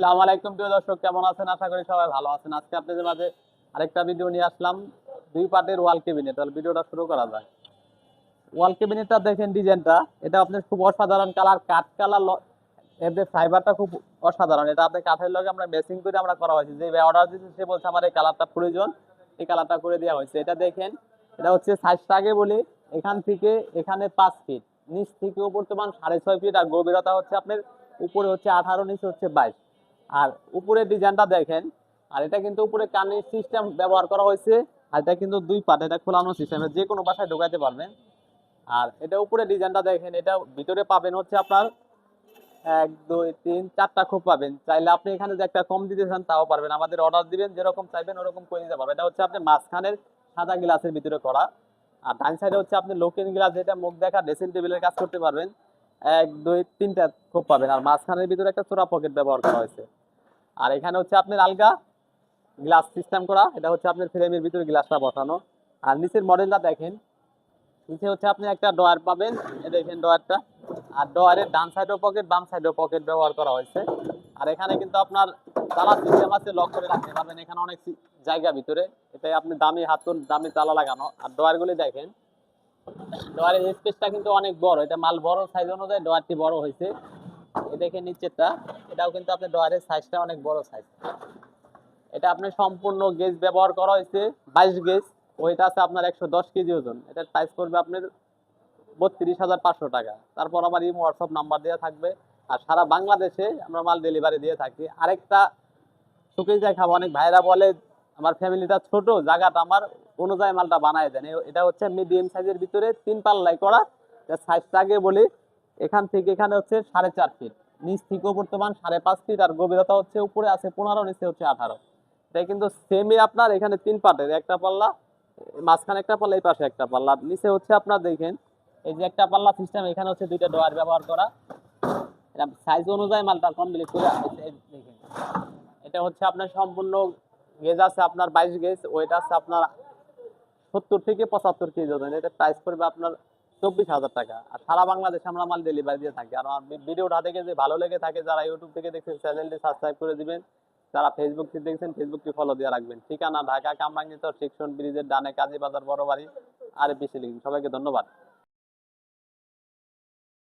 আসসালামু আলাইকুম প্রিয় দর্শক, কেমন আছেন? আশা করি সবাই ভালো আছেন। আজকে আপনাদের মাঝে আরেকটা ভিডিও নিয়ে আসলাম, দুই পার্টের ওয়াল ক্যাবিনেট। তাহলে ভিডিওটা শুরু করা যায়। ওয়াল ক্যাবিনেটটা দেখেন, ডিজাইনটা এটা আপনার খুব অসাধারণ কালার, কাঠ কালার। এর যে ফাইবারটা খুব অসাধারণ। এটা আপনি কাঠের লগে আমরা ম্যাচিং করে আমরা করা হয়েছে। যে অর্ডার দিয়েছে সে বলছে আমার এই কালারটা প্রয়োজন, এই কালারটা করে দেওয়া হয়েছে। এটা দেখেন, এটা হচ্ছে সাইজটা আগে বলি। এখান থেকে এখানে 5 ফিট, নিচ থেকে উপর তো 6.5 ফিট, আর গভীরতা হচ্ছে আপনার উপরে হচ্ছে 18, নিচে হচ্ছে 22। আর উপরের ডিজাইনটা দেখেন। আর এটা কিন্তু উপরে কানের সিস্টেম ব্যবহার করা হয়েছে। আর এটা কিন্তু দুই পার্ট, এটা খোলানো সিস্টেম, যে কোনো বাসায় ঢোকাতে পারবেন। আর এটা উপরে ডিজাইনটা দেখেন, এটা ভিতরে পাবেন হচ্ছে আপনার 1 2 3 4টা খোপ পাবেন। চাইলে আপনি এখানে যে একটা কম দিতে চান তাও পারবেন, আমাদের অর্ডার দিবেন, যেরকম চাইবেন ওরকম করে দিতে পারবেন। এটা হচ্ছে আপনি মাঝখানের সাদা গ্লাসের ভিতরে করা। আর ডান সাইডে হচ্ছে আপনি লোকেন গ্লাস, যেটা মুখ দেখা ড্রেসিং টেবিলের কাজ করতে পারবেন। 1 2 3টা খোপ পাবেন। আর মাঝখানের ভিতরে একটা ছোড়া পকেট ব্যবহার করা হয়েছে। আর এখানে হচ্ছে আপনার আলগা গ্লাস সিস্টেম করা, এটা হচ্ছে আপনার ফ্রেমের ভিতরে গ্লাসটা বসানো। আর নিচের মডেলটা দেখেন, নিচে হচ্ছে আপনি একটা ডয়ার পাবেন, এই দেখেন ডয়ারটা। আর ডয়ারের ডান সাইডেও পকেট, বাম সাইডেও পকেট ব্যবহার করা হয়েছে। আর এখানে কিন্তু আপনার তালা সিস্টেম আছে, লক করে রাখতে পারবেন। এখানে অনেক জায়গা ভিতরে, এটাই আপনি দামি হাতুন দামি তালা লাগানো। আর ডয়ারগুলি দেখেন, ডয়ারের স্পেসটা কিন্তু অনেক বড়, এটা মাল বড় সাইজ অনুযায়ী ডয়ারটি বড় হয়েছে। এ দেখেন নিচেরটা, এটাও কিন্তু আপনার ডয়ারের সাইজটা অনেক বড় সাইজ। এটা আপনার সম্পূর্ণ গেজ ব্যবহার করা হয়েছে, 22 গেজ। ওইটা আছে আপনার 110 কেজি ওজন। এটার প্রাইস করবে আপনার 32,500 টাকা। তারপর আমার ইমো হোয়াটসঅ্যাপ নাম্বার দেওয়া থাকবে। আর সারা বাংলাদেশে আমরা মাল ডেলিভারি দিয়ে থাকি। আরেকটা শোকেস দেখাবো, অনেক ভাইরা বলে আমার ফ্যামিলিটা ছোট, জায়গাটা আমার অনুযায়ী মালটা বানায় দেন। এটা হচ্ছে মিডিয়াম সাইজের ভিতরে 3 পাল্লাই করা। সাইজটা আগে বলি, এখান থেকে এখানে হচ্ছে 4.5 ফিট, নিচ থেকে উপর তো 5.5 ফিট, আর গভীরতা হচ্ছে উপরে আছে 15, নিচে হচ্ছে 18। এটা কিন্তু সেমই আপনার এখানে 3 পার্টের, একটা পাল্লা মাঝখানে, একটা পাল্লা এই পাশে একটা পাল্লা। নিচে হচ্ছে আপনার দেখেন, এই যে একটা পাল্লা সিস্টেম, এখানে হচ্ছে 2টা ডয়ার ব্যবহার করা। এটা সাইজ অনুযায়ী মালটা কমপ্লিট করে আসছে। এই দেখেন, এটা হচ্ছে আপনার সম্পূর্ণ গেজ আছে আপনার 22 গেজ, ওয়েট আছে আপনার 70 থেকে 75 কেজি ওজন। এটা প্রাইস পড়বে আপনার 24,000 টাকা। আর সারা বাংলাদেশে আমরা মাল ডেলিভারি দিয়ে থাকি। আর আমার ভিডিওটা থেকে যদি ভালো লেগে থাকে, যারা ইউটিউব থেকে দেখছেন চ্যানেলটি সাবস্ক্রাইব করে দিবেন, যারা ফেসবুক থেকে দেখছেন ফেসবুকটি ফলো দিয়ে রাখবেন। ঠিকানা ঢাকা কামরাঙ্গীর সেকশন ব্রিজের ডানে, কাজী বাজার বড় বাড়ি, আর বেশি লিখুন। সবাইকে ধন্যবাদ।